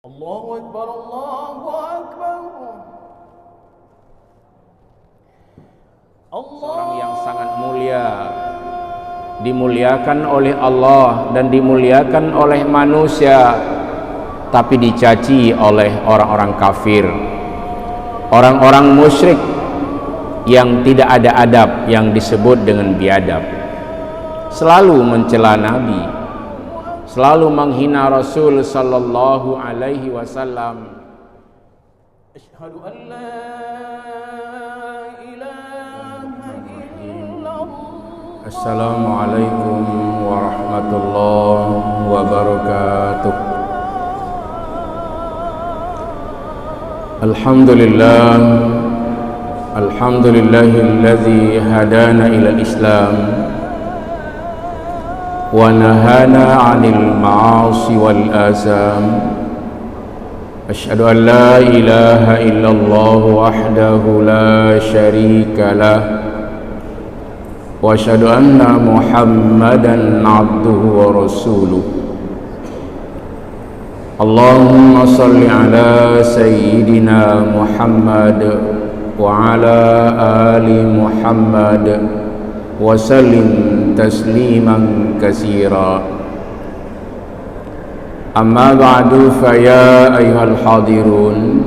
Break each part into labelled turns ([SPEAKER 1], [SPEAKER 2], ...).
[SPEAKER 1] Allahu Akbar, Allahu Akbar.
[SPEAKER 2] Seorang yang sangat mulia, dimuliakan oleh Allah dan dimuliakan oleh manusia, tapi dicaci oleh orang-orang kafir, orang-orang musyrik yang tidak ada adab, yang disebut dengan biadab, selalu mencela Nabi, selalu menghina Rasul sallallahu alaihi wasallam.
[SPEAKER 1] Asyhadu an la ilaha illallah.
[SPEAKER 2] Assalamualaikum warahmatullahi wabarakatuh. Alhamdulillah, alhamdulillahilladzi hadana ila Islam wa nahana 'anil ma'asi wal asam. Asyhadu an la ilaha illallah wahdahu la syarika lah wa asyhadu anna Muhammadan 'abduhu wa rasuluh. Allahumma salli ala sayyidina Muhammad wa ala ali Muhammad wa sallim tasliman katsira. Amma ba'du, fa ya ayyuhal hadirun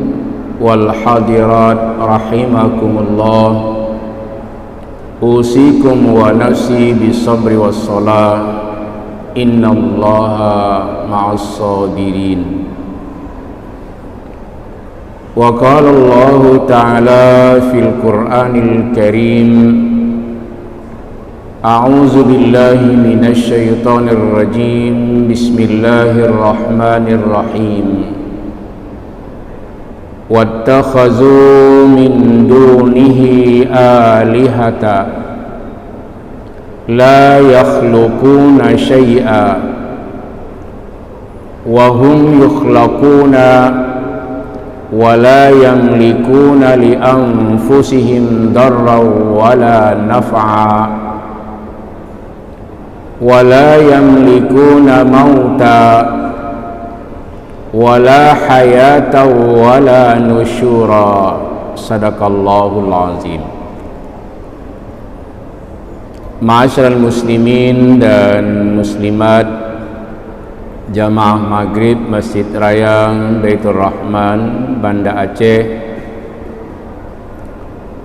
[SPEAKER 2] wal hadirat rahimakumullah, usikum wa nafsi bisabri was salah, innallaha ma'as sabirin. Wa qala Allah ta'ala fil Qur'anil Karim, a'udzu billahi minasy syaithanir rajim, bismillahirrahmanirrahim. Wattakhazu min dunihi alihata la yakhluquna syai'a wa hum yukhlaquna wa la yamlikuna li anfusihim darran wa la naf'a wa la yamlikuna mauta wa la hayata wa la nusyura. Sadaqallahul azim. Ma'asyiral muslimin dan muslimat, jamaah maghrib Masjid Raya Baitur Rahman, Banda Aceh,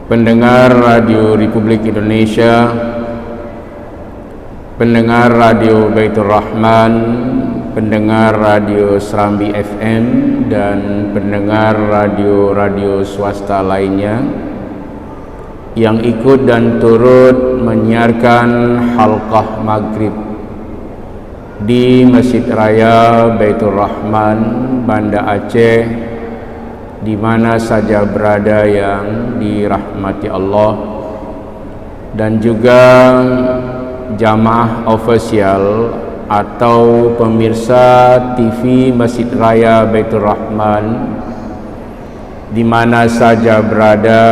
[SPEAKER 2] pendengar Radio Republik Indonesia, pendengar Radio Baitur Rahman, pendengar Radio Serambi FM, dan pendengar radio-radio swasta lainnya yang ikut dan turut menyiarkan halqah maghrib di Masjid Raya Baitur Rahman, Banda Aceh, di mana saja berada yang dirahmati Allah, dan juga jamaah ofisial atau pemirsa TV Masjid Raya Baitur Rahman di mana saja berada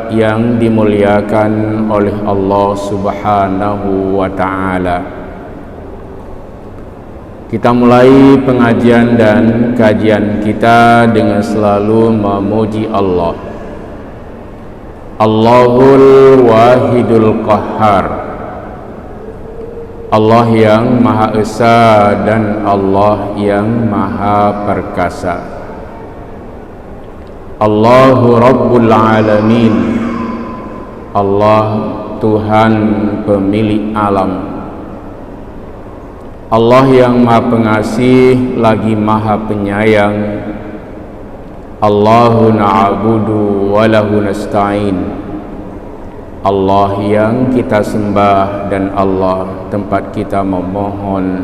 [SPEAKER 2] yang dimuliakan oleh Allah Subhanahu wa ta'ala. Kita mulai pengajian dan kajian kita dengan selalu memuji Allah. Allahul Wahidul Qahhar, Allah yang Maha Esa dan Allah yang Maha Perkasa. Allahu Rabbul Alamin, Allah Tuhan pemilik alam. Allah yang Maha Pengasih lagi Maha Penyayang. Allahu na'budu wa lahu nasta'in, Allah yang kita sembah dan Allah tempat kita memohon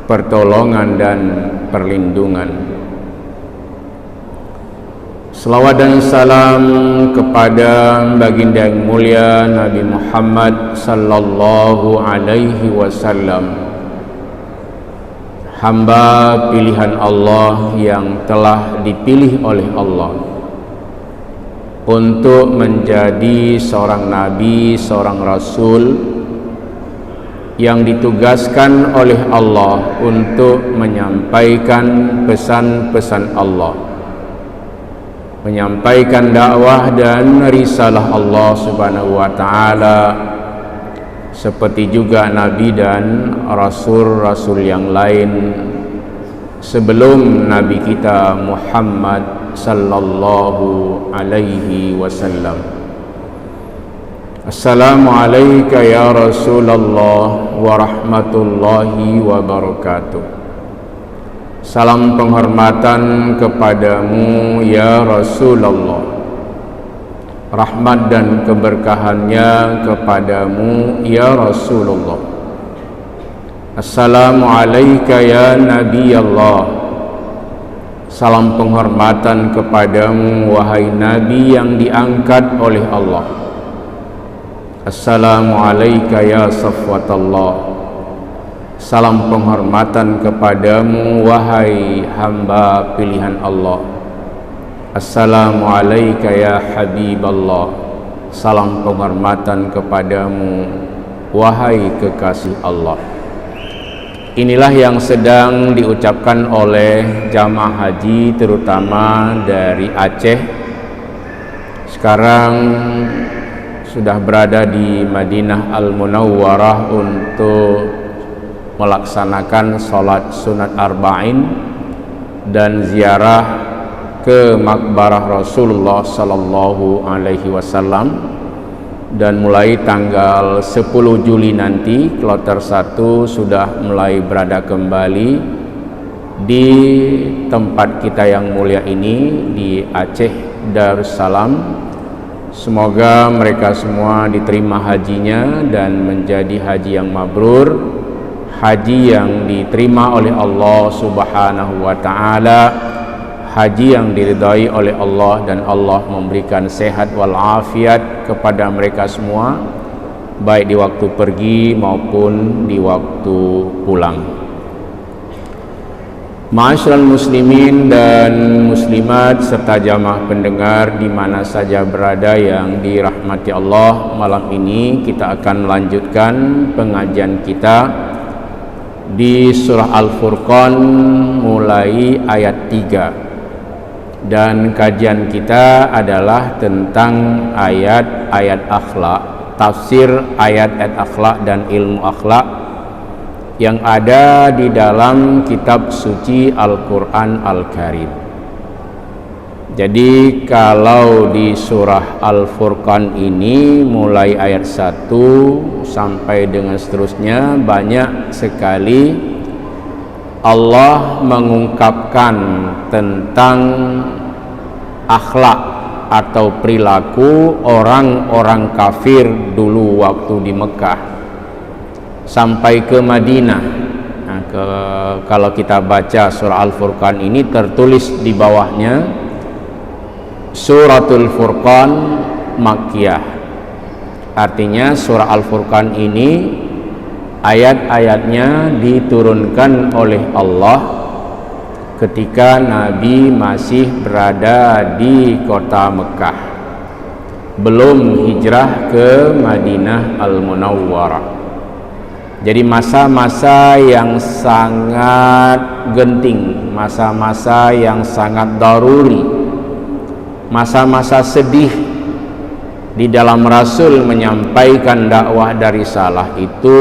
[SPEAKER 2] pertolongan dan perlindungan. Selawat dan salam kepada baginda yang mulia Nabi Muhammad sallallahu alaihi wasallam, hamba pilihan Allah yang telah dipilih oleh Allah untuk menjadi seorang nabi, seorang rasul yang ditugaskan oleh Allah untuk menyampaikan pesan-pesan Allah, menyampaikan dakwah dan risalah Allah Subhanahu wa taala, seperti juga nabi dan rasul-rasul yang lain sebelum nabi kita Muhammad sallallahu alaihi wasallam. Assalamualaikum ya Rasulullah wa rahmatullahi wa barakatuh. Salam penghormatan kepadamu ya Rasulullah, rahmat dan keberkahannya kepadamu ya Rasulullah. Assalamualaikum ya Nabi Allah, salam penghormatan kepadamu wahai Nabi yang diangkat oleh Allah. Assalamualaikum ya Safwatullah, salam penghormatan kepadamu wahai hamba pilihan Allah. Assalamualaikum ya Habiballah, salam penghormatan kepadamu wahai kekasih Allah. Inilah yang sedang diucapkan oleh jamaah haji terutama dari Aceh. Sekarang sudah berada di Madinah Al-Munawwarah untuk melaksanakan sholat sunat arba'in dan ziarah ke makbarah Rasulullah sallallahu alaihi wasallam. Dan mulai tanggal 10 Juli nanti kloter 1 sudah mulai berada kembali di tempat kita yang mulia ini di Aceh Darussalam. Semoga mereka semua diterima hajinya dan menjadi haji yang mabrur, haji yang diterima oleh Allah Subhanahu wa taala, haji yang diridai oleh Allah, dan Allah memberikan sehat walafiat kepada mereka semua, baik di waktu pergi maupun di waktu pulang. Ma'asyiral muslimin dan muslimat serta jamaah pendengar di mana saja berada yang dirahmati Allah, malam ini kita akan melanjutkan pengajian kita di surah Al-Furqan mulai ayat 3. Dan kajian kita adalah tentang ayat-ayat akhlak, tafsir ayat-ayat akhlak dan ilmu akhlak yang ada di dalam kitab suci Al-Quran Al-Karim. Jadi kalau di surah Al-Furqan ini mulai ayat 1 sampai dengan seterusnya banyak sekali Allah mengungkapkan tentang akhlak atau perilaku orang-orang kafir dulu waktu di Mekah sampai ke Madinah. Nah, kalau kita baca surah Al-Furqan ini tertulis di bawahnya Suratul Furqan Makkiyah. Artinya surah Al-Furqan ini ayat-ayatnya diturunkan oleh Allah ketika Nabi masih berada di kota Mekah, belum hijrah ke Madinah Al-Munawwarah. Jadi masa-masa yang sangat genting, masa-masa yang sangat daruri, masa-masa sedih di dalam Rasul menyampaikan dakwah dari salah itu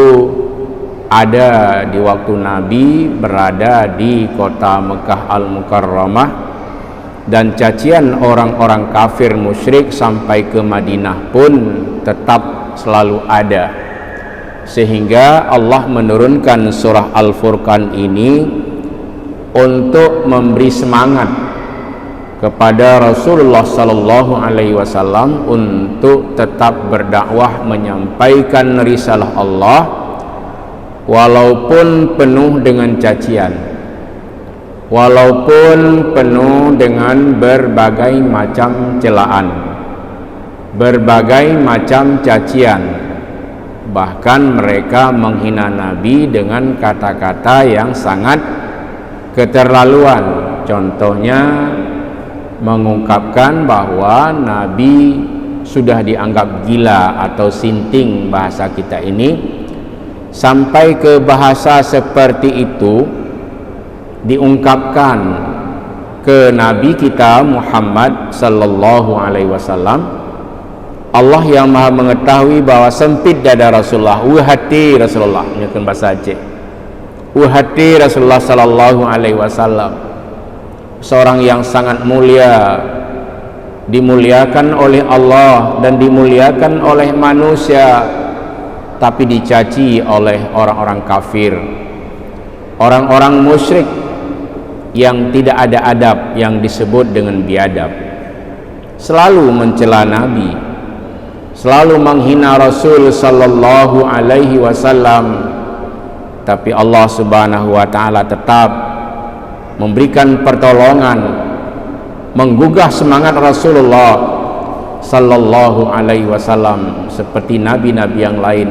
[SPEAKER 2] ada di waktu Nabi berada di kota Mekah Al-Mukarramah, dan cacian orang-orang kafir musyrik sampai ke Madinah pun tetap selalu ada. Sehingga Allah menurunkan surah Al-Furqan ini untuk memberi semangat kepada Rasulullah sallallahu alaihi wasallam untuk tetap berdakwah menyampaikan risalah Allah walaupun penuh dengan cacian, walaupun penuh dengan berbagai macam celaan, berbagai macam cacian. Bahkan mereka menghina Nabi dengan kata-kata yang sangat keterlaluan. Contohnya mengungkapkan bahwa Nabi sudah dianggap gila atau sinting bahasa kita ini, sampai ke bahasa seperti itu diungkapkan ke Nabi kita Muhammad sallallahu alaihi wasallam. Allah yang maha mengetahui bahwa sempit dada Rasulullah, hati Rasulullah, menyekan bahasa Aceh, hati Rasulullah sallallahu alaihi wasallam, seorang yang sangat mulia, dimuliakan oleh Allah dan dimuliakan oleh manusia, tapi dicaci oleh orang-orang kafir, orang-orang musyrik yang tidak ada adab, yang disebut dengan biadab, selalu mencela Nabi, selalu menghina Rasul sallallahu alaihi wasallam. Tapi Allah subhanahu wa ta'ala tetap memberikan pertolongan, menggugah semangat Rasulullah sallallahu alaihi wasallam seperti nabi-nabi yang lain.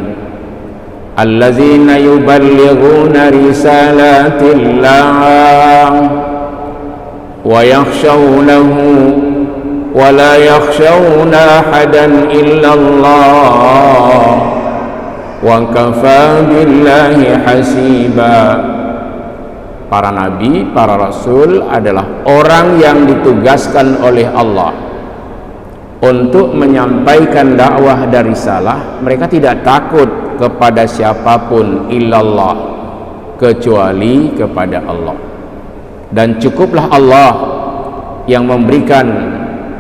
[SPEAKER 2] Allazina yuballighuna risalatillah wa yakhshawnahu wa la yakhshawna ahadan illallah wa kafa billahi hasiba. Para nabi, para rasul adalah orang yang ditugaskan oleh Allah untuk menyampaikan dakwah dan risalah. Mereka tidak takut kepada siapapun illallah, kecuali kepada Allah. Dan cukuplah Allah yang memberikan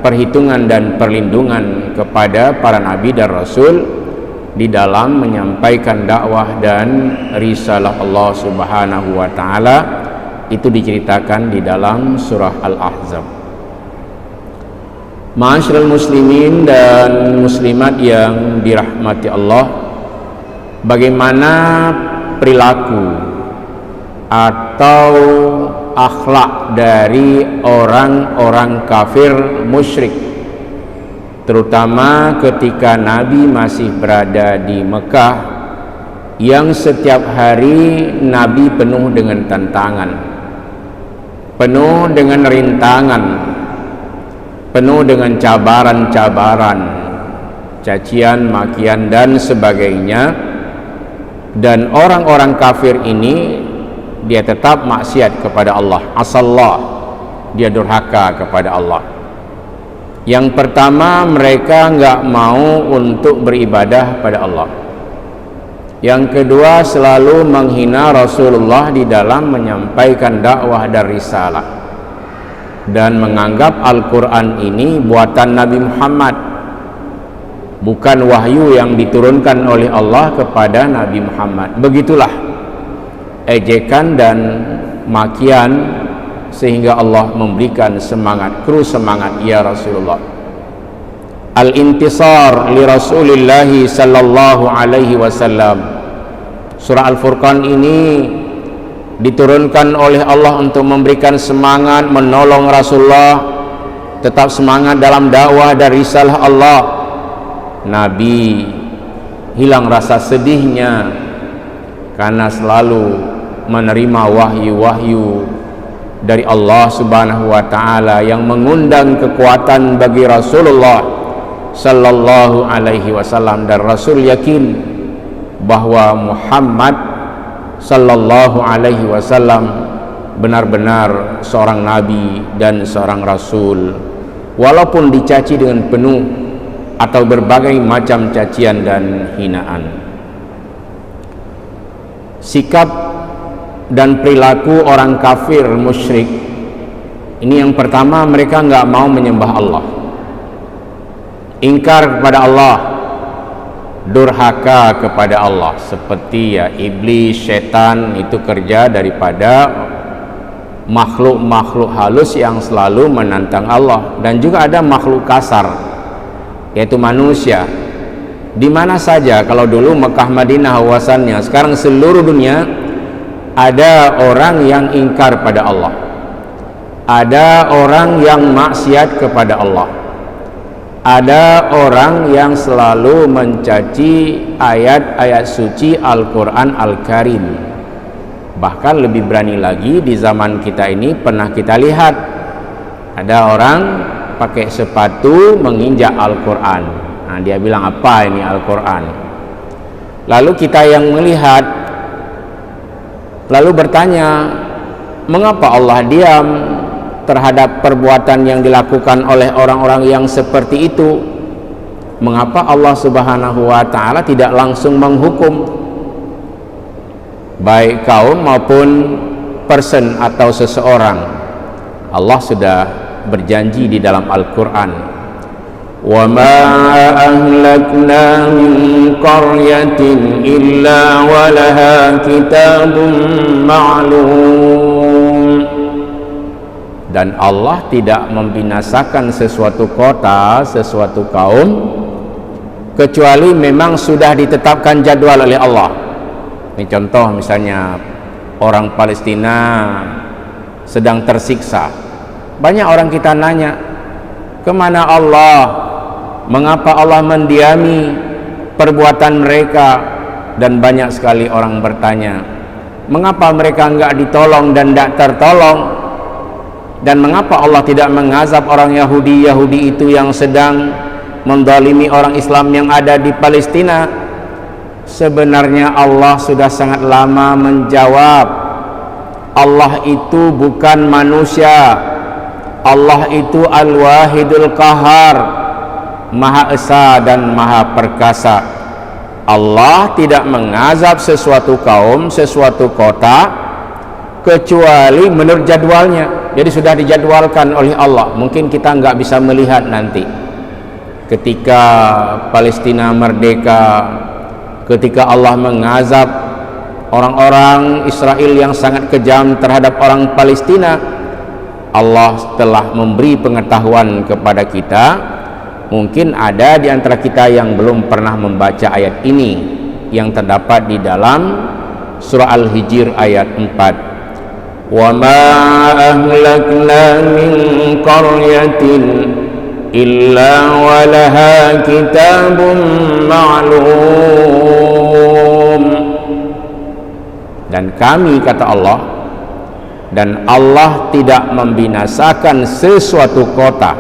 [SPEAKER 2] perhitungan dan perlindungan kepada para nabi dan rasul di dalam menyampaikan dakwah dan risalah Allah subhanahu wa ta'ala. Itu diceritakan di dalam surah Al-Ahzab. Ma'asyiral muslimin dan muslimat yang dirahmati Allah, bagaimana perilaku atau akhlak dari orang-orang kafir musyrik, terutama ketika Nabi masih berada di Mekah, yang setiap hari Nabi penuh dengan tantangan, penuh dengan rintangan, penuh dengan cabaran-cabaran, cacian, makian dan sebagainya. Dan orang-orang kafir ini dia tetap maksiat kepada Allah, asallah, dia durhaka kepada Allah. Yang pertama, mereka enggak mau untuk beribadah pada Allah. Yang kedua, selalu menghina Rasulullah di dalam menyampaikan dakwah dan risalah, dan menganggap Al-Quran ini buatan Nabi Muhammad, bukan wahyu yang diturunkan oleh Allah kepada Nabi Muhammad. Begitulah ejekan dan makian, sehingga Allah memberikan semangat, kru semangat, ya Rasulullah. Al-intisar li Rasulillahi sallallahu alaihi wasallam. Surah Al-Furqan ini diturunkan oleh Allah untuk memberikan semangat, menolong Rasulullah tetap semangat dalam dakwah dan risalah Allah. Nabi hilang rasa sedihnya karena selalu menerima wahyu-wahyu dari Allah subhanahu wa ta'ala yang mengundang kekuatan bagi Rasulullah sallallahu alaihi wasallam. Dan Rasul yakin bahwa Muhammad sallallahu alaihi wasallam benar-benar seorang nabi dan seorang rasul, walaupun dicaci dengan penuh atau berbagai macam cacian dan hinaan. Sikap dan perilaku orang kafir musyrik ini, yang pertama, mereka enggak mau menyembah Allah, ingkar kepada Allah, durhaka kepada Allah. Seperti ya iblis, setan itu kerja daripada makhluk-makhluk halus yang selalu menantang Allah. Dan juga ada makhluk kasar, yaitu manusia. Di mana saja, kalau dulu Mekah Madinah hawasannya, sekarang seluruh dunia ada orang yang ingkar pada Allah, ada orang yang maksiat kepada Allah, ada orang yang selalu mencaci ayat-ayat suci Al-Quran Al-Karim. Bahkan lebih berani lagi, di zaman kita ini pernah kita lihat ada orang pakai sepatu menginjak Al-Quran. Nah, dia bilang, apa ini Al-Quran? Lalu kita yang melihat lalu bertanya, mengapa Allah diam terhadap perbuatan yang dilakukan oleh orang-orang yang seperti itu? Mengapa Allah Subhanahu wa ta'ala tidak langsung menghukum baik kaum maupun person atau seseorang? Allah sudah berjanji di dalam Al-Quran, وَمَا أَهْلَكْنَا مِنْ قَرْيَةٍ إِلَّا وَلَهَا كِتَابٌ مَعْلُومٌ. Dan Allah tidak membinasakan sesuatu kota, sesuatu kaum, kecuali memang sudah ditetapkan jadwal oleh Allah. Ini contoh misalnya orang Palestina sedang tersiksa. Banyak orang kita nanya, kemana Allah? Mengapa Allah mendiami perbuatan mereka? Dan banyak sekali orang bertanya, mengapa mereka enggak ditolong dan tidak tertolong? Dan mengapa Allah tidak mengazab orang Yahudi itu yang sedang mendolimi orang Islam yang ada di Palestina? Sebenarnya Allah sudah sangat lama menjawab. Allah itu bukan manusia. Allah itu Al-Wahidul Qahar, Maha Esa dan Maha Perkasa. Allah tidak mengazab sesuatu kaum, sesuatu kota, kecuali menurut jadwalnya. Jadi sudah dijadwalkan oleh Allah. Mungkin kita nggak bisa melihat nanti ketika Palestina merdeka, ketika Allah mengazab orang-orang Israel yang sangat kejam terhadap orang Palestina. Allah telah memberi pengetahuan kepada kita. Mungkin ada di antara kita yang belum pernah membaca ayat ini yang terdapat di dalam surah Al-Hijr ayat 4. Wa ma ahlakna min qaryatin illa walaha kitabun ma'lum. Dan kami, kata Allah, dan Allah tidak membinasakan sesuatu kota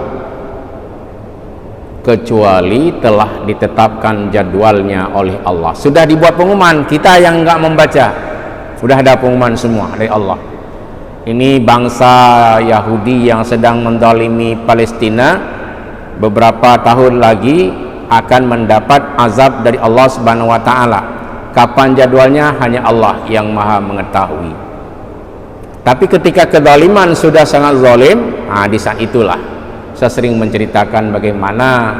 [SPEAKER 2] kecuali telah ditetapkan jadwalnya oleh Allah. Sudah dibuat pengumuman, kita yang enggak membaca, sudah ada pengumuman semua dari Allah. Ini bangsa Yahudi yang sedang mendolimi Palestina, beberapa tahun lagi akan mendapat azab dari Allah Subhanahu wa ta'ala. Kapan jadwalnya hanya Allah yang maha mengetahui. Tapi ketika kezaliman sudah sangat zalim, di saat itulah saya sering menceritakan bagaimana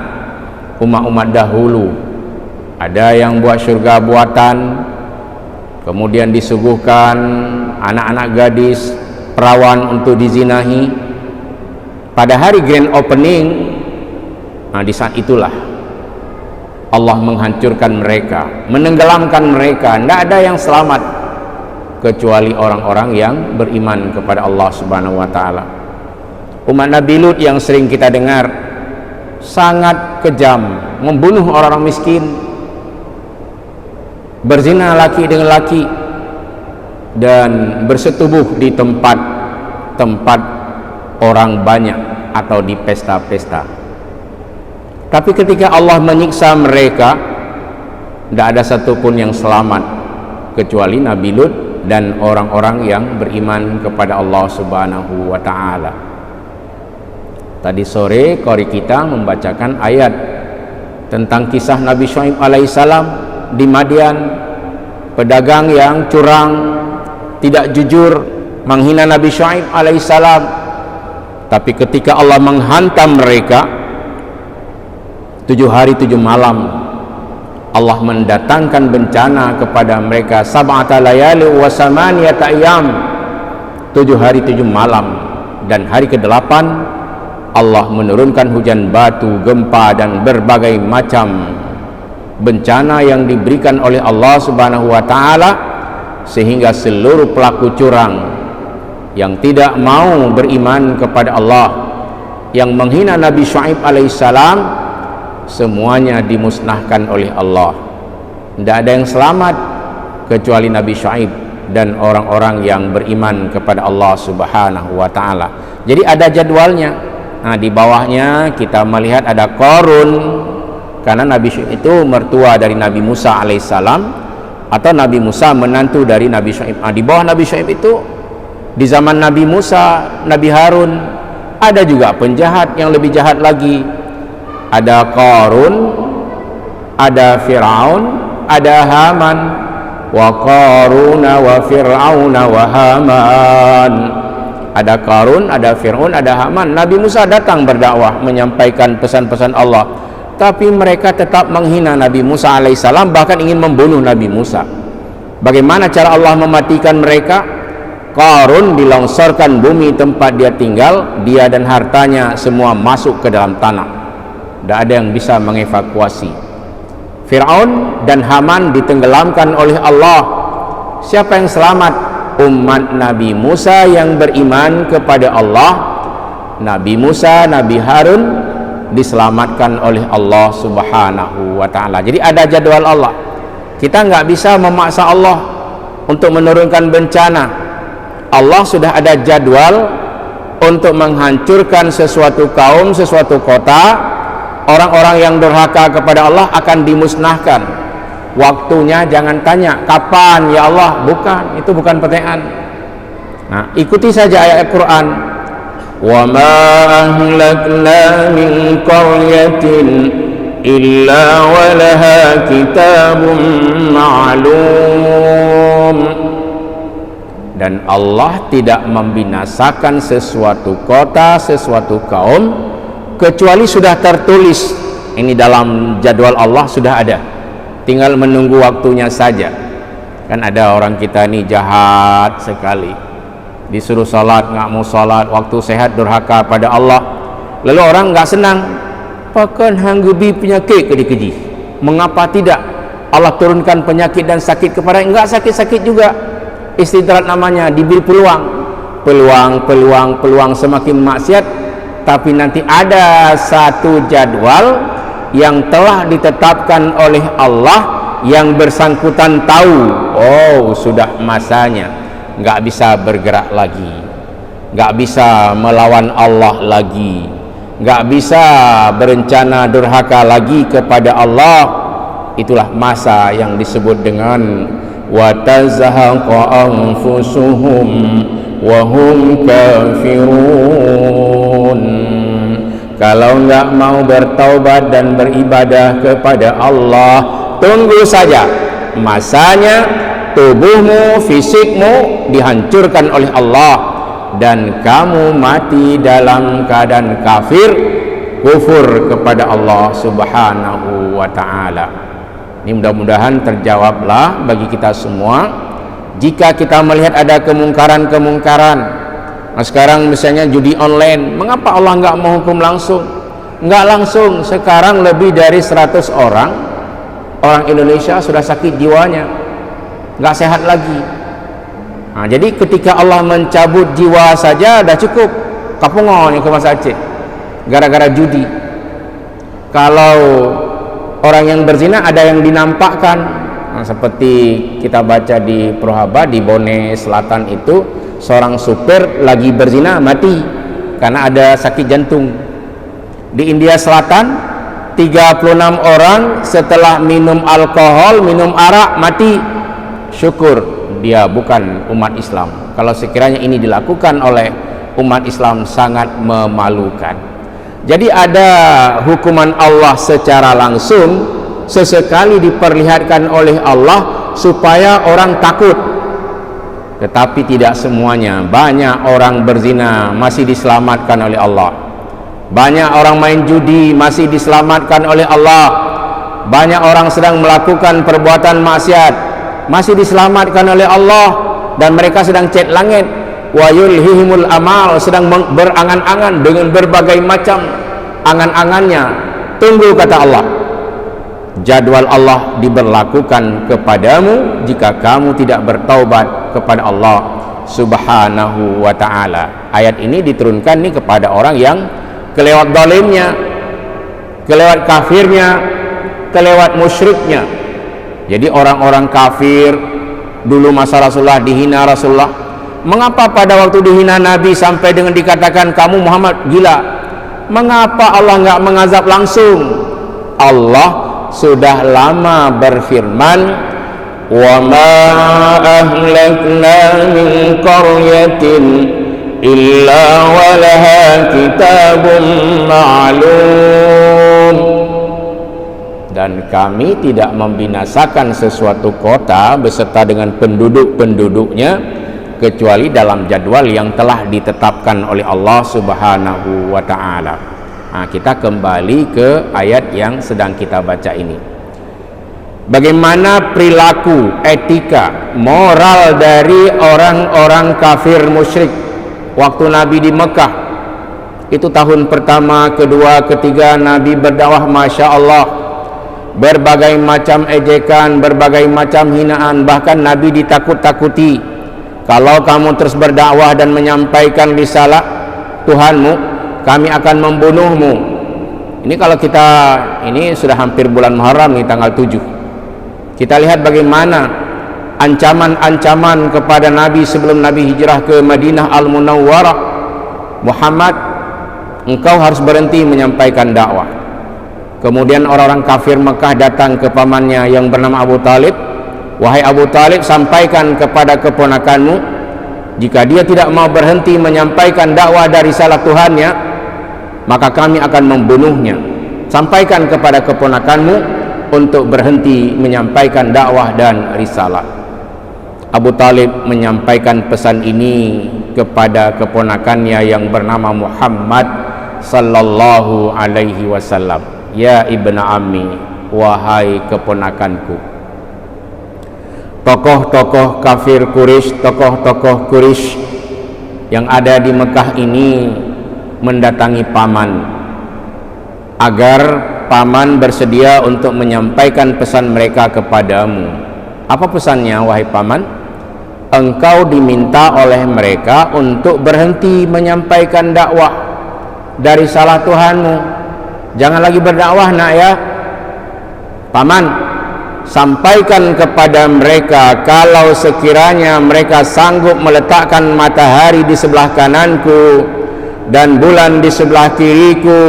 [SPEAKER 2] umat-umat dahulu ada yang buat surga buatan, kemudian disuguhkan anak-anak gadis perawan untuk dizinahi. Pada hari grand opening, di saat itulah Allah menghancurkan mereka, menenggelamkan mereka. Tidak ada yang selamat kecuali orang-orang yang beriman kepada Allah Subhanahu wa ta'ala. Umat Nabi Lut yang sering kita dengar sangat kejam, membunuh orang-orang miskin, berzina laki dengan laki, dan bersetubuh di tempat orang banyak atau di pesta-pesta. Tapi ketika Allah menyiksa mereka, tidak ada satupun yang selamat kecuali Nabi Lut dan orang-orang yang beriman kepada Allah Subhanahu wa ta'ala. Tadi sore qori kita membacakan ayat tentang kisah Nabi Syuaib alaihissalam di Madian, pedagang yang curang, tidak jujur, menghina Nabi Syuaib alaihissalam. Tapi ketika Allah menghantam mereka 7 hari 7 malam, Allah mendatangkan bencana kepada mereka, sab'ata layali wa samaniyata ayyam, 7 hari 7 malam, dan hari ke-8 Allah menurunkan hujan batu, gempa, dan berbagai macam bencana yang diberikan oleh Allah Subhanahu wa ta'ala, sehingga seluruh pelaku curang yang tidak mau beriman kepada Allah, yang menghina Nabi Syuaib alaihissalam, semuanya dimusnahkan oleh Allah. Tidak ada yang selamat kecuali Nabi Syuaib dan orang-orang yang beriman kepada Allah Subhanahu wa ta'ala. Jadi ada jadwalnya. Di bawahnya kita melihat ada Qarun karena Nabi Syuaib itu mertua dari Nabi Musa alaihissalam, atau Nabi Musa menantu dari Nabi Syuaib. Di bawah Nabi Syuaib itu, di zaman Nabi Musa, Nabi Harun, ada juga penjahat yang lebih jahat lagi. Ada Qarun, ada Fir'aun, ada Haman. Wa Qaruna wa Fir'auna wa Haman. Ada Qarun, ada Fir'aun, ada Haman. Nabi Musa datang berdakwah, menyampaikan pesan-pesan Allah, tapi mereka tetap menghina Nabi Musa alaihissalam, bahkan ingin membunuh Nabi Musa. Bagaimana cara Allah mematikan mereka? Qarun dilongsorkan bumi tempat dia tinggal, dia dan hartanya semua masuk ke dalam tanah, tidak ada yang bisa mengevakuasi. Fir'aun dan Haman ditenggelamkan oleh Allah. Siapa yang selamat? Umat Nabi Musa yang beriman kepada Allah. Nabi Musa, Nabi Harun diselamatkan oleh Allah subhanahu wa ta'ala. Jadi ada jadwal Allah. Kita nggak bisa memaksa Allah untuk menurunkan bencana. Allah sudah ada jadwal untuk menghancurkan sesuatu kaum, sesuatu kota. Orang-orang yang durhaka kepada Allah akan dimusnahkan. Waktunya jangan tanya kapan ya Allah, bukan, itu bukan pertanyaan. Nah, ikuti saja ayat Al-Quran. Wa ma ahlakna min qaryatin illa wa laha kitabun ma'lum. Dan Allah tidak membinasakan sesuatu kota, sesuatu kaum, kecuali sudah tertulis. Ini dalam jadwal Allah sudah ada, tinggal menunggu waktunya saja. Kan ada orang kita ini jahat sekali, disuruh salat nggak mau salat, waktu sehat durhaka pada Allah. Lalu orang nggak senang, pakan hanggebi penyakit keji. Mengapa tidak Allah turunkan penyakit dan sakit kepada enggak sakit-sakit juga? Istidrat namanya, diberi peluang semakin maksiat. Tapi nanti ada satu jadwal yang telah ditetapkan oleh Allah, yang bersangkutan tahu, oh sudah masanya, nggak bisa bergerak lagi, nggak bisa melawan Allah lagi, nggak bisa berencana durhaka lagi kepada Allah. Itulah masa yang disebut dengan wa tazhaqa anfusuhum wa hum kafirun. Kalau enggak mau bertaubat dan beribadah kepada Allah, tunggu saja masanya, tubuhmu, fisikmu dihancurkan oleh Allah, dan kamu mati dalam keadaan kafir, kufur kepada Allah subhanahu wa ta'ala. Ini mudah-mudahan terjawablah bagi kita semua. Jika kita melihat ada kemungkaran-kemungkaran, nah sekarang misalnya judi online, mengapa Allah nggak menghukum langsung? Nggak langsung. Sekarang lebih dari 100 orang Indonesia sudah sakit jiwanya, nggak sehat lagi. Nah, jadi ketika Allah mencabut jiwa saja dah cukup. Kapungan yang ke Mas Aceh gara-gara judi. Kalau orang yang berzina ada yang dinampakkan, nah, seperti kita baca di Prohaba di Bone Selatan itu, seorang supir lagi berzina mati karena ada sakit jantung. Di India Selatan 36 orang setelah minum alkohol, minum arak mati. Syukur dia bukan umat Islam. Kalau sekiranya ini dilakukan oleh umat Islam sangat memalukan. Jadi ada hukuman Allah secara langsung, sesekali diperlihatkan oleh Allah supaya orang takut. Tetapi tidak semuanya. Banyak orang berzina masih diselamatkan oleh Allah. Banyak orang main judi masih diselamatkan oleh Allah. Banyak orang sedang melakukan perbuatan maksiat masih diselamatkan oleh Allah, dan mereka sedang cet langit. Wa yulhihimul amal, sedang berangan-angan dengan berbagai macam angan-angannya. Tunggu, kata Allah, jadwal Allah diberlakukan kepadamu jika kamu tidak bertaubat kepada Allah subhanahu wa ta'ala. Ayat ini diturunkan nih kepada orang yang kelewat zalimnya, kelewat kafirnya, kelewat musyriknya. Jadi orang-orang kafir dulu masa Rasulullah dihina Rasulullah. Mengapa pada waktu dihina Nabi sampai dengan dikatakan kamu Muhammad gila? Mengapa Allah nggak mengazab langsung? Allah sudah lama berfirman, wa ma ahlakna min qaryatin illa walaha kitabun ma'lum. Dan kami tidak membinasakan sesuatu kota beserta dengan penduduk-penduduknya kecuali dalam jadwal yang telah ditetapkan oleh Allah Subhanahu wa ta'ala. Nah, kita kembali ke ayat yang sedang kita baca ini. Bagaimana perilaku, etika, moral dari orang-orang kafir musyrik waktu Nabi di Mekah. Itu tahun pertama, kedua, ketiga Nabi berdakwah, Masya Allah. Berbagai macam ejekan, berbagai macam hinaan, bahkan Nabi ditakut-takuti. Kalau kamu terus berdakwah dan menyampaikan risalah Tuhanmu, kami akan membunuhmu. Ini kalau kita, ini sudah hampir bulan Muharram nih, tanggal 7. Kita lihat bagaimana ancaman-ancaman kepada Nabi sebelum Nabi hijrah ke Madinah Al-Munawwarah. Muhammad, engkau harus berhenti menyampaikan dakwah. Kemudian orang-orang kafir Mekah datang ke pamannya yang bernama Abu Talib. Wahai Abu Talib, sampaikan kepada keponakanmu, jika dia tidak mau berhenti menyampaikan dakwah dari risalah Tuhannya, maka kami akan membunuhnya. Sampaikan kepada keponakanmu untuk berhenti menyampaikan dakwah dan risalah. Abu Talib menyampaikan pesan ini kepada keponakannya yang bernama Muhammad sallallahu alaihi wasallam. Ya ibnu ammi, wahai keponakanku. Tokoh-tokoh kafir Quraisy, tokoh-tokoh Quraisy yang ada di Mekah ini mendatangi paman agar paman bersedia untuk menyampaikan pesan mereka kepadamu. Apa pesannya, wahai paman? Engkau diminta oleh mereka untuk berhenti menyampaikan dakwah dari salah Tuhanmu. Jangan lagi berdakwah, nak ya. Paman, sampaikan kepada mereka, kalau sekiranya mereka sanggup meletakkan matahari di sebelah kananku dan bulan di sebelah kiriku,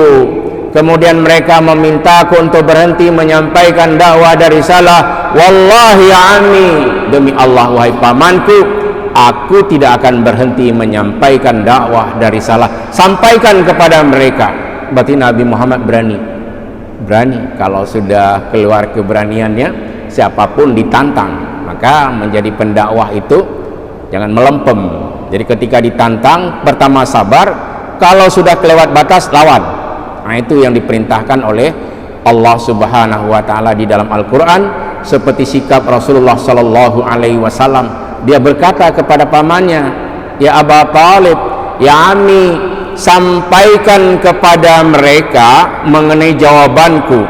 [SPEAKER 2] kemudian mereka memintaku untuk berhenti menyampaikan dakwah dari salah, wallahi ya ammi, demi Allah wahai pamanku, aku tidak akan berhenti menyampaikan dakwah dari salah. Sampaikan kepada mereka. Berarti Nabi Muhammad berani. Kalau sudah keluar keberaniannya, siapapun ditantang. Maka menjadi pendakwah itu jangan melempem. Jadi ketika ditantang, pertama sabar, kalau sudah kelewat batas, lawan. Nah, itu yang diperintahkan oleh Allah Subhanahu wa ta'ala di dalam Al-Quran. Seperti sikap Rasulullah Sallallahu Alaihi Wasallam, dia berkata kepada pamannya, ya Abu Talib, ya Ami, sampaikan kepada mereka mengenai jawabanku.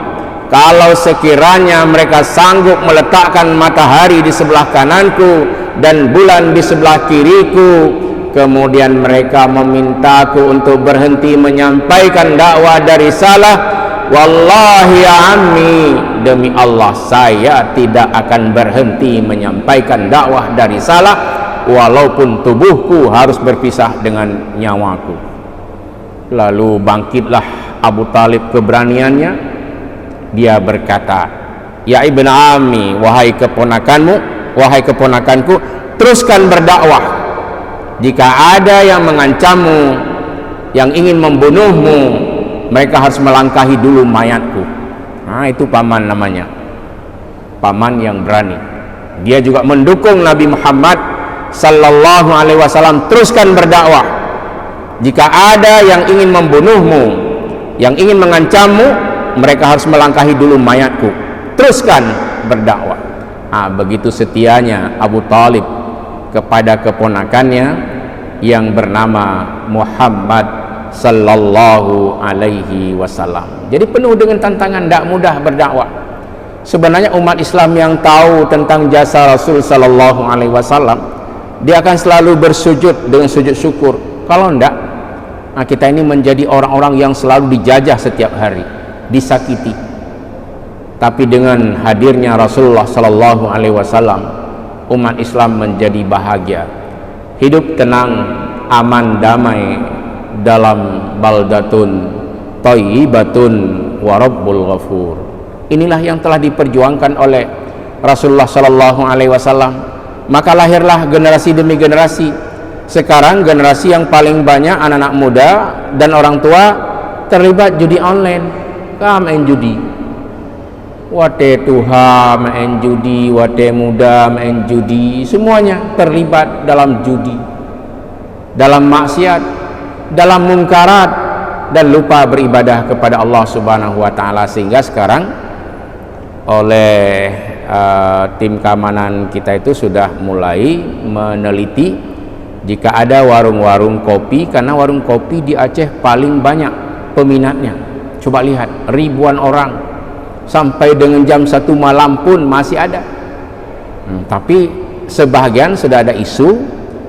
[SPEAKER 2] Kalau sekiranya mereka sanggup meletakkan matahari di sebelah kananku dan bulan di sebelah kiriku, kemudian mereka memintaku untuk berhenti menyampaikan dakwah dari salah, wallahi ya ammi, demi Allah saya tidak akan berhenti menyampaikan dakwah dari salah, walaupun tubuhku harus berpisah dengan nyawaku. Lalu bangkitlah Abu Talib keberaniannya. Dia berkata, ya ibnu ammi, wahai keponakanmu, wahai keponakanku, teruskan berdakwah. Jika ada yang mengancammu, yang ingin membunuhmu, mereka harus melangkahi dulu mayatku. Nah, itu paman namanya, paman yang berani. Dia juga mendukung Nabi Muhammad sallallahu alaihi wasallam, teruskan berdakwah. Jika ada yang ingin membunuhmu, yang ingin mengancammu, mereka harus melangkahi dulu mayatku. Teruskan berdakwah. Nah, begitu setianya Abu Talib kepada keponakannya yang bernama Muhammad sallallahu alaihi wasallam. Jadi penuh dengan tantangan, tidak mudah berdakwah. Sebenarnya umat Islam yang tahu tentang jasa Rasul sallallahu alaihi wasallam, dia akan selalu bersujud dengan sujud syukur. Kalau enggak, nah kita ini menjadi orang-orang yang selalu dijajah setiap hari, disakiti. Tapi dengan hadirnya Rasulullah sallallahu alaihi wasallam, umat Islam menjadi bahagia, hidup tenang, aman, damai dalam baldatun thayyibatun wa rabbul ghafur. Inilah yang telah diperjuangkan oleh Rasulullah Sallallahu Alaihi Wasallam. Maka lahirlah generasi demi generasi. Sekarang generasi yang paling banyak anak-anak muda dan orang tua terlibat judi online. Main judi. Wate tuha main judi, wate muda main judi, semuanya terlibat dalam judi, dalam maksiat, dalam mungkarat, dan lupa beribadah kepada Allah Subhanahu wa taala. Sehingga sekarang oleh tim keamanan kita itu sudah mulai meneliti jika ada warung-warung kopi, karena warung kopi di Aceh paling banyak peminatnya. Coba lihat, ribuan orang, sampai dengan jam 1 malam pun masih ada. Tapi sebagian sudah ada isu,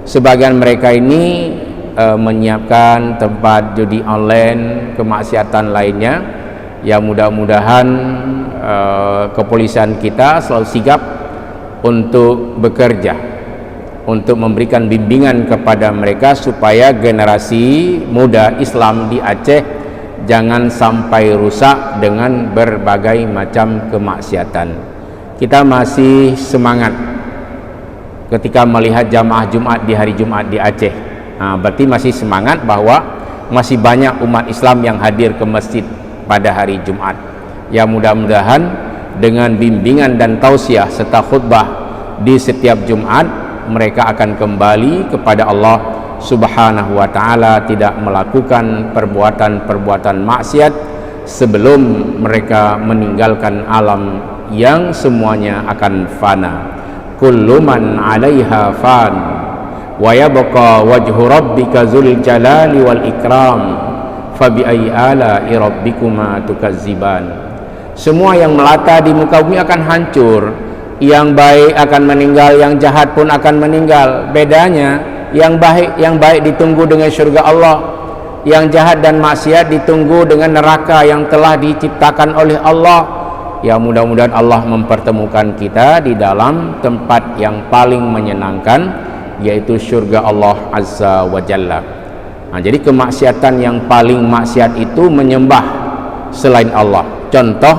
[SPEAKER 2] sebagian mereka ini menyiapkan tempat judi online, kemaksiatan lainnya. Ya mudah-mudahan kepolisian kita selalu sigap untuk bekerja, untuk memberikan bimbingan kepada mereka supaya generasi muda Islam di Aceh jangan sampai rusak dengan berbagai macam kemaksiatan. Kita masih semangat ketika melihat jamaah Jumat di hari Jumat di Aceh. Berarti masih semangat bahwa masih banyak umat Islam yang hadir ke masjid pada hari Jumat. Ya mudah-mudahan dengan bimbingan dan tausiah serta khutbah di setiap Jumat, mereka akan kembali kepada Allah Subhanahu wa ta'ala, tidak melakukan perbuatan-perbuatan maksiat sebelum mereka meninggalkan alam yang semuanya akan fana. Kullu man 'alaiha fan wa yabqa wajhu rabbika dzul jalali wal ikram fa bi ayyi ala'i rabbikuma tukazziban. Semua yang melata di muka bumi akan hancur, yang baik akan meninggal, yang jahat pun akan meninggal. Bedanya yang baik ditunggu dengan surga Allah, yang jahat dan maksiat ditunggu dengan neraka yang telah diciptakan oleh Allah. Ya mudah-mudahan Allah mempertemukan kita di dalam tempat yang paling menyenangkan, yaitu surga Allah Azza wa Jalla. Jadi kemaksiatan yang paling maksiat itu menyembah selain Allah. Contoh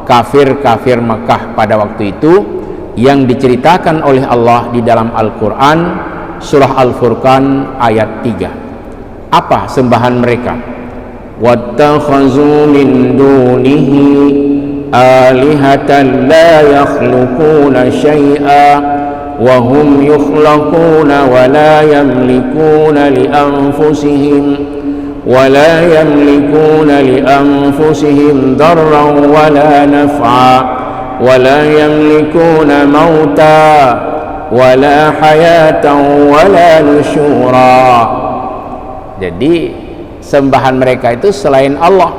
[SPEAKER 2] kafir-kafir Mekah pada waktu itu yang diceritakan oleh Allah di dalam Al-Quran surah Al-Furqan ayat 3. Apa sembahan mereka? وَاتَّخَذُوا مِن دُونِهِ آلِهَةً لَا يَخْلُقُونَ شَيْئًا وَهُمْ يُخْلَقُونَ وَلَا يَمْلِكُونَ لِأَنفُسِهِمْ ضَرًّا وَلَا نَفْعًا وَلَا يَمْلِكُونَ مَوْتًا وَلَا حَيَاةً وَلَا نُشُورًا. Jadi sembahan mereka itu selain Allah.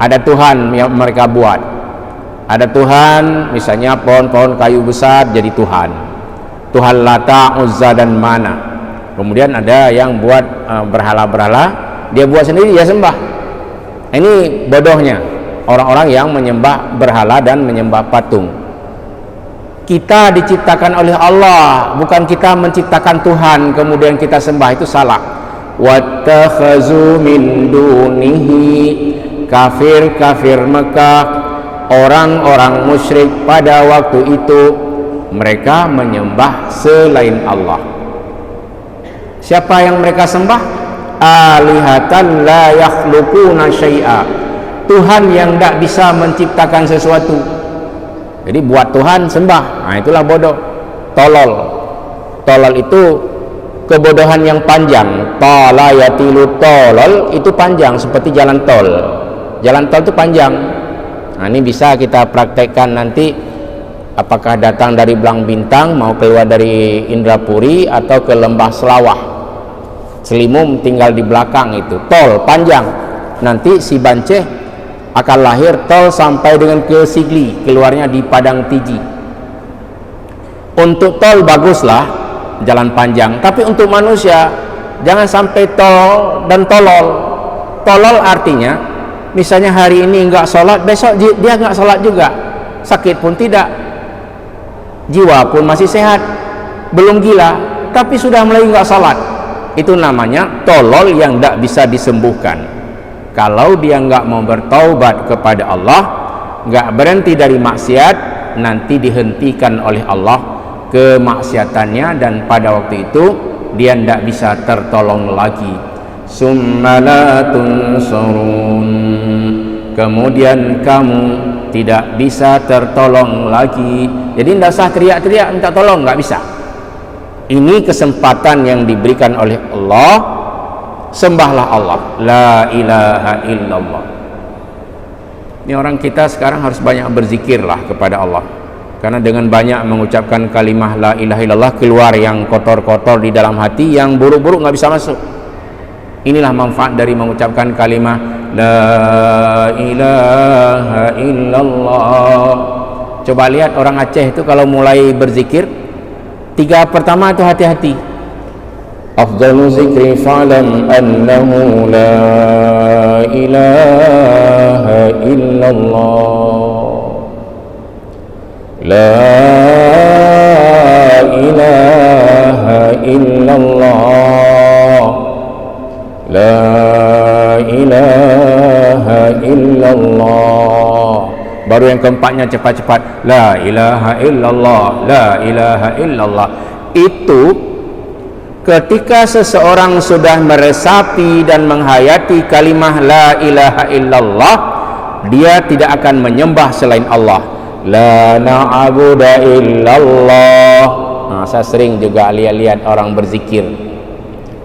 [SPEAKER 2] Ada Tuhan yang mereka buat. Ada Tuhan, misalnya pohon-pohon kayu besar jadi Tuhan. Tuhan Lata, Uzza dan Mana. Kemudian ada yang buat berhala-berhala, dia buat sendiri, dia sembah. Ini bodohnya orang-orang yang menyembah berhala dan menyembah patung. Kita diciptakan oleh Allah, bukan kita menciptakan Tuhan kemudian kita sembah, itu salah. Wattakhazu min dunihi, kafir-kafir Mekah, orang-orang musyrik pada waktu itu, mereka menyembah selain Allah. Siapa yang mereka sembah? Alihatan la yakhluquna syai'a, Tuhan yang tidak bisa menciptakan sesuatu. Jadi buat Tuhan sembah, itulah bodoh, tolol. Tolol itu kebodohan yang panjang. Tala yatilu, tolol itu panjang seperti jalan tol. Jalan tol itu panjang. Ini bisa kita praktekkan nanti, apakah datang dari Belang Bintang mau keluar dari Indrapuri atau ke Lembah Selawah. Selimum tinggal di belakang, itu tol panjang. Nanti si Banceh akan lahir tol sampai dengan ke Sigli, keluarnya di Padang Tiji. Untuk tol baguslah jalan panjang, tapi untuk manusia jangan sampai tol dan tolol. Tolol artinya misalnya hari ini enggak sholat, besok dia enggak sholat juga, sakit pun tidak, jiwa pun masih sehat, belum gila tapi sudah mulai enggak sholat. Itu namanya tolol yang tidak bisa disembuhkan. Kalau dia enggak mau bertaubat kepada Allah, nggak berhenti dari maksiat, nanti dihentikan oleh Allah kemaksiatannya, dan pada waktu itu dia tidak bisa tertolong lagi. Summa la tunsarun, kemudian kamu tidak bisa tertolong lagi. Jadi tidak usah teriak-teriak minta tolong, nggak bisa. Ini kesempatan yang diberikan oleh Allah. Sembahlah Allah, la ilaha illallah. Ini orang kita sekarang harus banyak berzikirlah kepada Allah, karena dengan banyak mengucapkan kalimah la ilaha illallah, keluar yang kotor-kotor di dalam hati, yang buruk-buruk nggak bisa masuk. Inilah manfaat dari mengucapkan kalimah la ilaha illallah. Coba lihat orang Aceh itu kalau mulai berzikir, 3 pertama itu hati-hati. Afdalu zikri fa'lam annahu la ilaha illallah, la ilaha illallah, la ilaha illallah. Baru yang keempatnya cepat-cepat, la ilaha illallah, la ilaha illallah. Itu ketika seseorang sudah meresapi dan menghayati kalimah la ilaha illallah, dia tidak akan menyembah selain Allah. La na'budu illallah. Nah, saya sering juga lihat orang berzikir,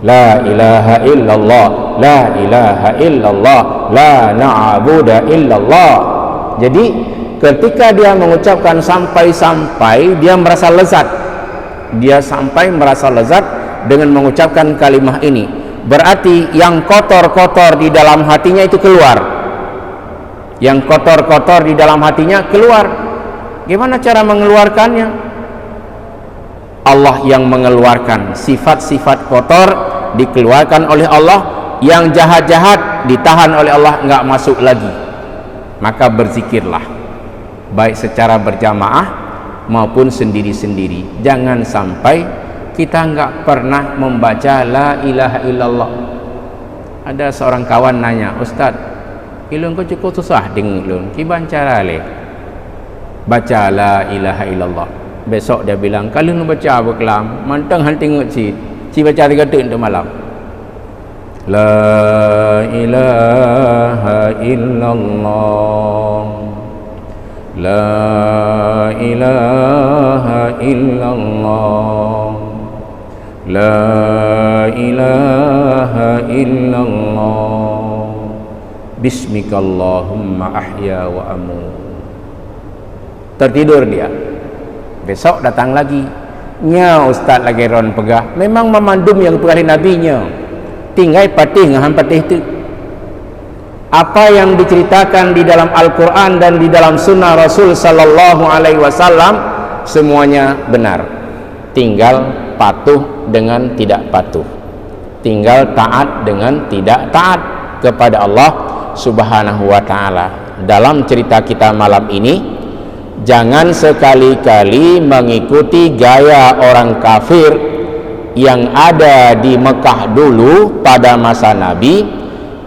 [SPEAKER 2] la ilaha illallah, la ilaha illallah, la na'budu illallah. Jadi ketika dia mengucapkan sampai-sampai dia merasa lezat, dia sampai merasa lezat dengan mengucapkan kalimah ini, berarti yang kotor-kotor di dalam hatinya itu keluar. Yang kotor-kotor di dalam hatinya keluar. Gimana cara mengeluarkannya? Allah yang mengeluarkan. Sifat-sifat kotor dikeluarkan oleh Allah, yang jahat-jahat ditahan oleh Allah, nggak masuk lagi. Maka berzikirlah, baik secara berjamaah maupun sendiri-sendiri. Jangan sampai kita nggak pernah membaca la ilaha illallah. Ada seorang kawan nanya, Ustaz, ilun kau cukup susah dengan ilun, kiban cara le baca la ilaha illallah. Besok dia bilang, kalau nu baca apa kelam, mantang hal tengok si baca 3 detik untuk malam. La ilaha illallah, la ilaha illallah, la ilaha illallah, bismikallahumma ahya wa amut. Tertidur dia, besok datang lagi, nya Ustaz lagi ron pegah, memang memandum yang perkali nabinya, tinggal patih ngahan patih itu. Apa yang diceritakan di dalam Al-Quran dan di dalam Sunnah Rasul Sallallahu Alaihi Wasallam semuanya benar. Tinggal patuh dengan tidak patuh, tinggal taat dengan tidak taat kepada Allah Subhanahu wa Ta'ala. Dalam cerita kita malam ini, jangan sekali-kali mengikuti gaya orang kafir yang ada di Mekah dulu pada masa Nabi,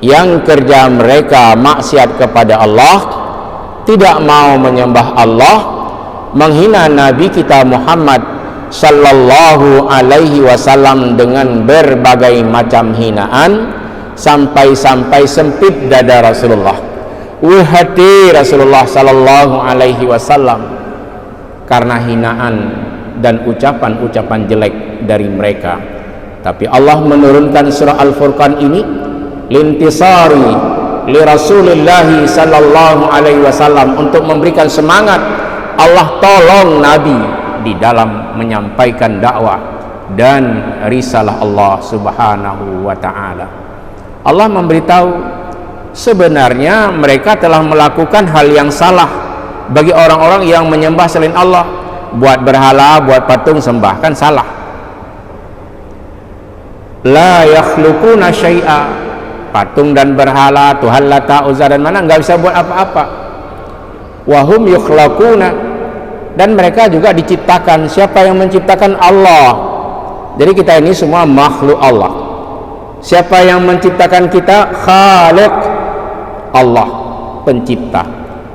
[SPEAKER 2] yang kerja mereka maksiat kepada Allah, tidak mau menyembah Allah, menghina Nabi kita Muhammad Sallallahu Alaihi Wasallam dengan berbagai macam hinaan, sampai-sampai sempit dada Rasulullah, hati Rasulullah Sallallahu Alaihi Wasallam karena hinaan dan ucapan-ucapan jelek dari mereka. Tapi Allah menurunkan surah Al-Furqan ini lintisari li Rasulillahi Sallallahu Alaihi Wasallam, untuk memberikan semangat. Allah tolong Nabi di dalam menyampaikan dakwah dan risalah Allah Subhanahu wa Ta'ala. Allah memberitahu sebenarnya mereka telah melakukan hal yang salah bagi orang-orang yang menyembah selain Allah, buat berhala, buat patung sembah, kan salah. La yakhluquna syai'a, patung dan berhala, Tuhan Lata, Uzza dan Manat nggak bisa buat apa-apa. Wahum yukhlaquna, dan mereka juga diciptakan. Siapa yang menciptakan? Allah. Jadi kita ini semua makhluk Allah. Siapa yang menciptakan kita? Khaliq, Allah, pencipta.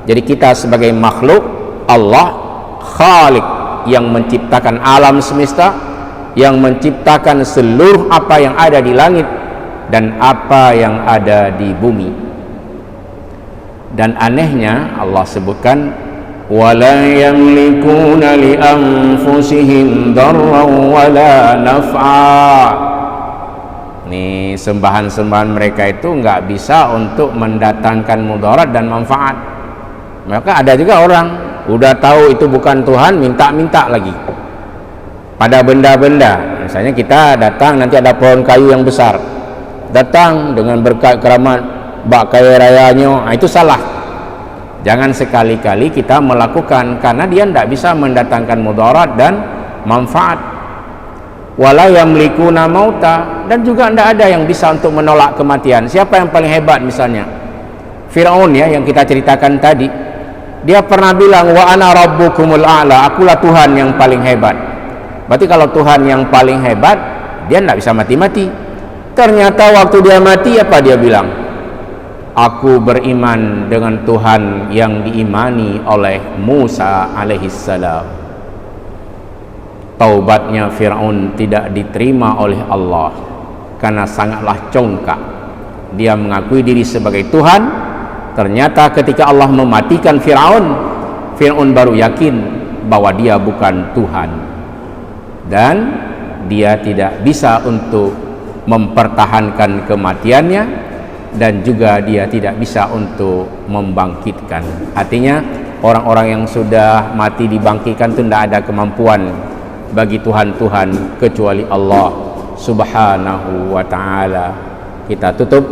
[SPEAKER 2] Jadi kita sebagai makhluk, Allah Khalik yang menciptakan alam semesta, yang menciptakan seluruh apa yang ada di langit dan apa yang ada di bumi. Dan anehnya Allah sebutkan wala yamlikuna li anfusihim darran wala naf'a. Nih, sembahan-sembahan mereka itu nggak bisa untuk mendatangkan mudarat dan manfaat. Maka ada juga orang udah tahu itu bukan Tuhan, minta-minta lagi pada benda-benda. Misalnya kita datang, nanti ada pohon kayu yang besar, datang dengan berkat keramat bak kaya rayanya, itu salah. Jangan sekali-kali kita melakukan, karena dia tidak bisa mendatangkan mudarat dan manfaat. Wala yamlikuna mauta, dan juga tidak ada yang bisa untuk menolak kematian. Siapa yang paling hebat? Misalnya Fir'aun, ya, yang kita ceritakan tadi, dia pernah bilang wa ana rabbukumul a'la, akulah Tuhan yang paling hebat. Berarti kalau Tuhan yang paling hebat, dia tidak bisa mati-mati. Ternyata waktu dia mati, apa dia bilang? Aku beriman dengan Tuhan yang diimani oleh Musa alaihissalam. Taubatnya Fir'aun tidak diterima oleh Allah karena sangatlah congkak. Dia mengakui diri sebagai Tuhan. Ternyata ketika Allah mematikan Fir'aun, Fir'aun baru yakin bahwa dia bukan Tuhan, dan dia tidak bisa untuk mempertahankan kematiannya, dan juga dia tidak bisa untuk membangkitkan. Artinya orang-orang yang sudah mati dibangkitkan itu tidak ada kemampuan bagi Tuhan-Tuhan kecuali Allah Subhanahu wa ta'ala. Kita tutup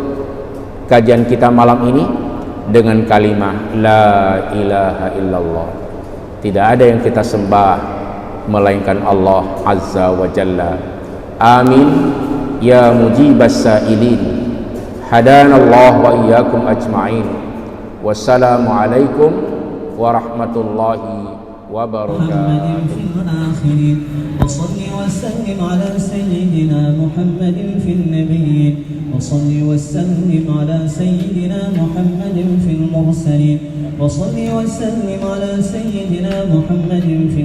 [SPEAKER 2] kajian kita malam ini dengan kalimah la ilaha illallah. Tidak ada yang kita sembah melainkan Allah Azza wa Jalla. Amin ya mujibas sa'ilin. Hadanallah wa iyyakum ajma'in. Wassalamualaikum warahmatullahi وبركاته.
[SPEAKER 3] في الآخرين وصل وسلم على سيدنا محمد في النبيين وصل وسلم على سيدنا محمد في المرسلين وصل وسلم على سيدنا محمد في